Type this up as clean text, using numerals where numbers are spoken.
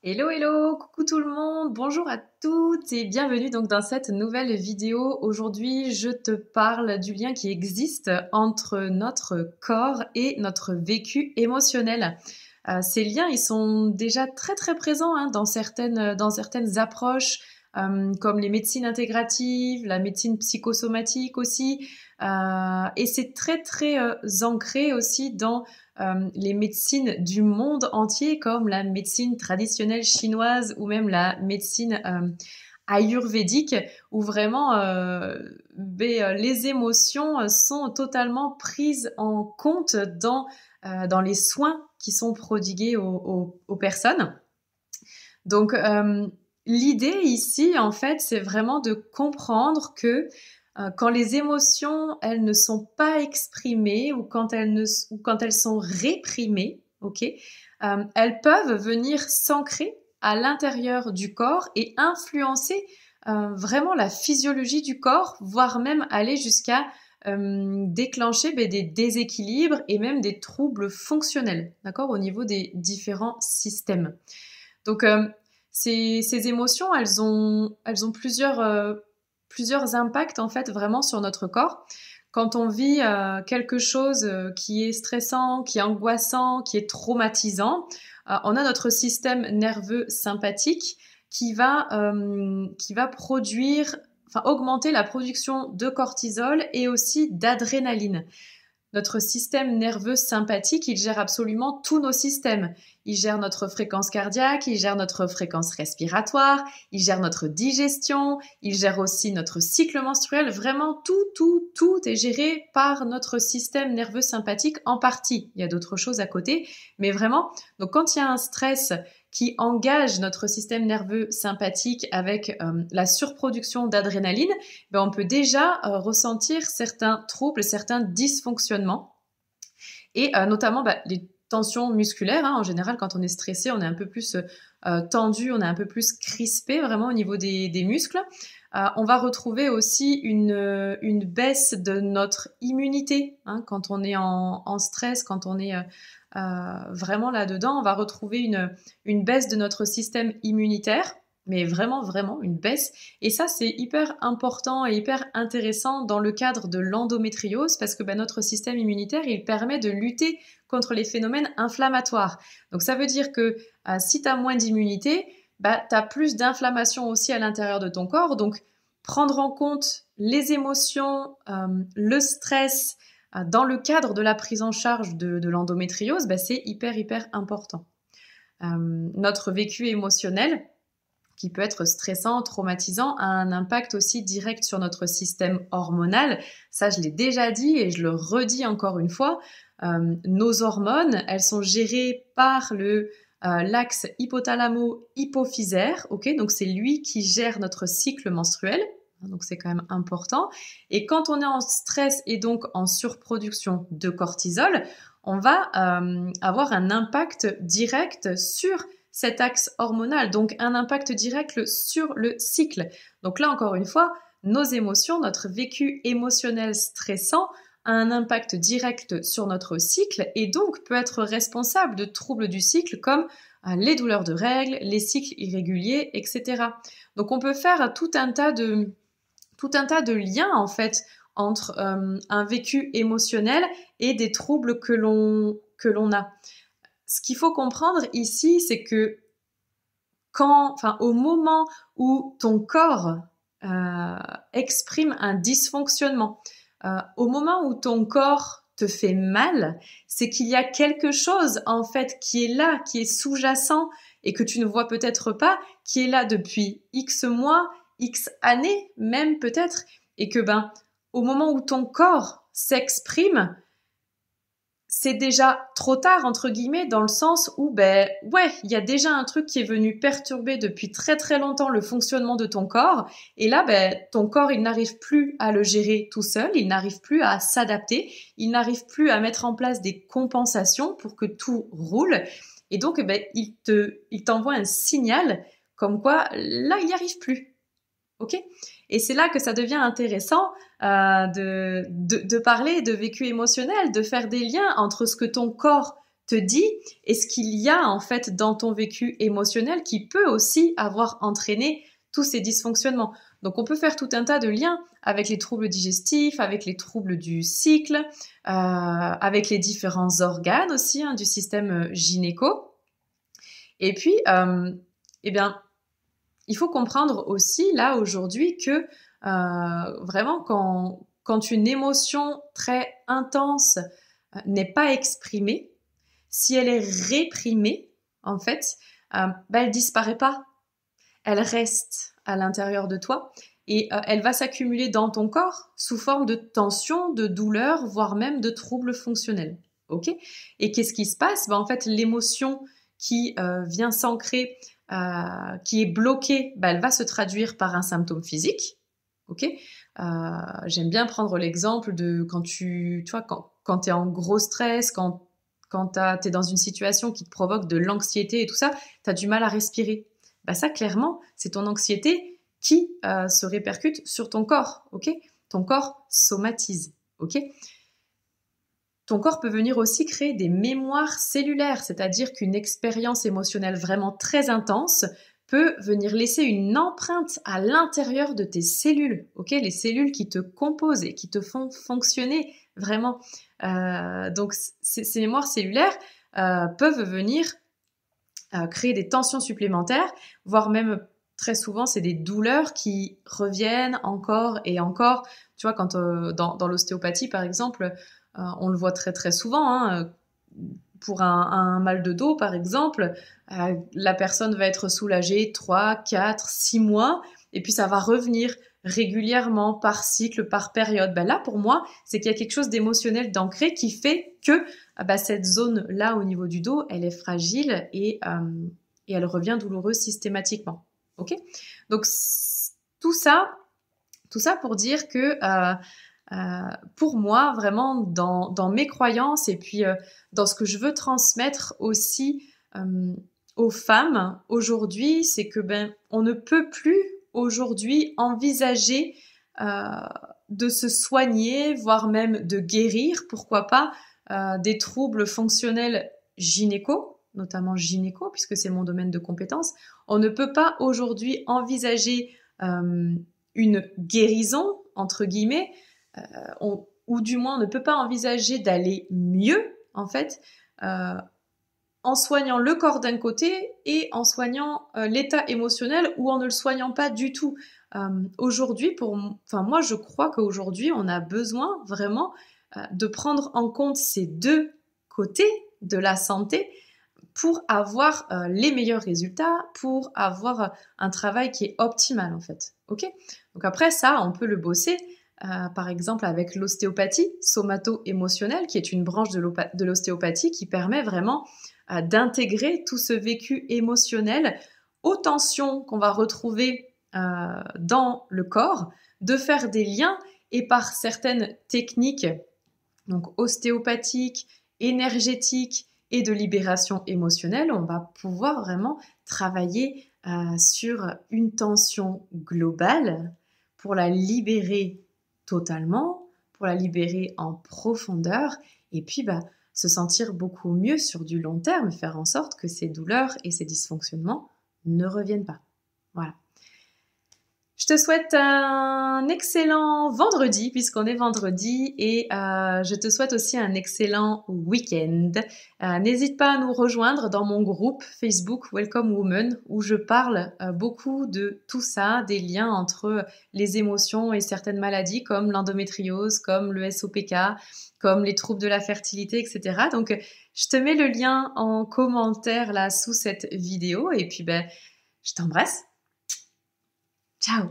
Hello, hello, coucou tout le monde, bonjour à toutes et bienvenue donc dans cette nouvelle vidéo. Aujourd'hui, je te parle du lien qui existe entre notre corps et notre vécu émotionnel. Ces liens, ils sont déjà très très présents dans certaines approches, comme les médecines intégratives, la médecine psychosomatique aussi, et c'est très très ancré aussi dans les médecines du monde entier, comme la médecine traditionnelle chinoise ou même la médecine ayurvédique, où vraiment les émotions sont totalement prises en compte dans les soins qui sont prodigués aux personnes. Donc, l'idée ici, en fait, c'est vraiment de comprendre que quand les émotions, elles ne sont pas exprimées ou quand elles sont réprimées, ok, elles peuvent venir s'ancrer à l'intérieur du corps et influencer vraiment la physiologie du corps, voire même aller jusqu'à déclencher des déséquilibres et même des troubles fonctionnels, d'accord, au niveau des différents systèmes. Donc, ces émotions, elles ont plusieurs impacts en fait vraiment sur notre corps. Quand on vit quelque chose qui est stressant, qui est angoissant, qui est traumatisant, on a notre système nerveux sympathique qui va augmenter la production de cortisol et aussi d'adrénaline. Notre système nerveux sympathique, il gère absolument tous nos systèmes. Il gère notre fréquence cardiaque, il gère notre fréquence respiratoire, il gère notre digestion, il gère aussi notre cycle menstruel. Vraiment, tout est géré par notre système nerveux sympathique en partie. Il y a d'autres choses à côté, mais vraiment, donc quand il y a un stress qui engage notre système nerveux sympathique avec la surproduction d'adrénaline, on peut déjà ressentir certains troubles, certains dysfonctionnements et notamment les tensions musculaires. En général, quand on est stressé, on est un peu plus tendu, on est un peu plus crispé vraiment au niveau des muscles. On va retrouver aussi une baisse de notre immunité quand on est en stress, quand on est vraiment là-dedans. On va retrouver une baisse de notre système immunitaire, mais vraiment une baisse. Et ça, c'est hyper important et hyper intéressant dans le cadre de l'endométriose parce que notre système immunitaire, il permet de lutter contre les phénomènes inflammatoires. Donc ça veut dire que si tu as moins d'immunité, tu as plus d'inflammation aussi à l'intérieur de ton corps. Donc prendre en compte les émotions, le stress dans le cadre de la prise en charge de l'endométriose, c'est hyper important. Notre vécu émotionnel, qui peut être stressant, traumatisant, a un impact aussi direct sur notre système hormonal. Ça, je l'ai déjà dit et je le redis encore une fois. Nos hormones, elles sont gérées par l'axe hypothalamo-hypophysaire. Okay, donc, c'est lui qui gère notre cycle menstruel. Donc, c'est quand même important. Et quand on est en stress et donc en surproduction de cortisol, on va avoir un impact direct sur cet axe hormonal, donc un impact direct sur le cycle. Donc là, encore une fois, nos émotions, notre vécu émotionnel stressant a un impact direct sur notre cycle et donc peut être responsable de troubles du cycle comme les douleurs de règles, les cycles irréguliers, etc. Donc on peut faire tout un tas de liens en fait entre un vécu émotionnel et des troubles que l'on a. Ce qu'il faut comprendre ici, c'est que au moment où ton corps exprime un dysfonctionnement, au moment où ton corps te fait mal, c'est qu'il y a quelque chose en fait qui est là, qui est sous-jacent et que tu ne vois peut-être pas, qui est là depuis X mois, X années même peut-être, et que au moment où ton corps s'exprime, c'est déjà trop tard, entre guillemets, dans le sens où, il y a déjà un truc qui est venu perturber depuis très très longtemps le fonctionnement de ton corps. Et là, ton corps, il n'arrive plus à le gérer tout seul, il n'arrive plus à s'adapter, il n'arrive plus à mettre en place des compensations pour que tout roule. Et donc, il t'envoie un signal comme quoi, là, il n'y arrive plus. Ok ? Et c'est là que ça devient intéressant de parler de vécu émotionnel, de faire des liens entre ce que ton corps te dit et ce qu'il y a en fait dans ton vécu émotionnel qui peut aussi avoir entraîné tous ces dysfonctionnements. Donc on peut faire tout un tas de liens avec les troubles digestifs, avec les troubles du cycle, avec les différents organes aussi du système gynéco. Et puis, eh bien, il faut comprendre aussi là aujourd'hui que vraiment quand une émotion très intense n'est pas exprimée, si elle est réprimée, en fait, elle disparaît pas. Elle reste à l'intérieur de toi et elle va s'accumuler dans ton corps sous forme de tension, de douleur, voire même de troubles fonctionnels. Ok ? Et qu'est-ce qui se passe ? En fait, l'émotion qui vient s'ancrer, qui est bloquée, elle va se traduire par un symptôme physique. Ok ? J'aime bien prendre l'exemple de quand tu vois, quand tu es en gros stress, quand tu es dans une situation qui te provoque de l'anxiété et tout ça, tu as du mal à respirer. Ça, clairement, c'est ton anxiété qui se répercute sur ton corps, ok ? Ton corps somatise, ok ? Ton corps peut venir aussi créer des mémoires cellulaires, c'est-à-dire qu'une expérience émotionnelle vraiment très intense peut venir laisser une empreinte à l'intérieur de tes cellules, ok ? Les cellules qui te composent et qui te font fonctionner vraiment. Donc, ces mémoires cellulaires peuvent venir créer des tensions supplémentaires, voire même très souvent, c'est des douleurs qui reviennent encore et encore. Tu vois, quand dans l'ostéopathie, par exemple, on le voit très très souvent. Pour un mal de dos, par exemple, la personne va être soulagée 3, 4, 6 mois, et puis ça va revenir régulièrement, par cycle, par période. Là, pour moi, c'est qu'il y a quelque chose d'émotionnel d'ancré qui fait que cette zone-là, au niveau du dos, elle est fragile et elle revient douloureuse systématiquement. Ok ? Donc, tout ça pour dire que pour moi, vraiment, dans mes croyances et puis dans ce que je veux transmettre aussi aux femmes aujourd'hui, c'est que on ne peut plus aujourd'hui envisager de se soigner, voire même de guérir, pourquoi pas, des troubles fonctionnels gynéco, notamment gynéco, puisque c'est mon domaine de compétence. On ne peut pas aujourd'hui envisager une guérison, entre guillemets, ou du moins on ne peut pas envisager d'aller mieux, en fait, en soignant le corps d'un côté et en soignant l'état émotionnel ou en ne le soignant pas du tout. Aujourd'hui, moi je crois qu'aujourd'hui on a besoin vraiment de prendre en compte ces deux côtés de la santé pour avoir les meilleurs résultats, pour avoir un travail qui est optimal en fait. Ok ? Donc après ça, on peut le bosser par exemple avec l'ostéopathie somato-émotionnelle, qui est une branche de l'ostéopathie qui permet vraiment d'intégrer tout ce vécu émotionnel aux tensions qu'on va retrouver dans le corps, de faire des liens et par certaines techniques donc ostéopathiques, énergétiques et de libération émotionnelle, on va pouvoir vraiment travailler sur une tension globale pour la libérer totalement, pour la libérer en profondeur et puis se sentir beaucoup mieux sur du long terme, faire en sorte que ces douleurs et ces dysfonctionnements ne reviennent pas. Voilà. Je te souhaite un excellent vendredi, puisqu'on est vendredi, et je te souhaite aussi un excellent week-end. N'hésite pas à nous rejoindre dans mon groupe Facebook Welcome Woman, où je parle beaucoup de tout ça, des liens entre les émotions et certaines maladies, comme l'endométriose, comme le SOPK, comme les troubles de la fertilité, etc. Donc, je te mets le lien en commentaire là sous cette vidéo, et puis je t'embrasse. Ciao.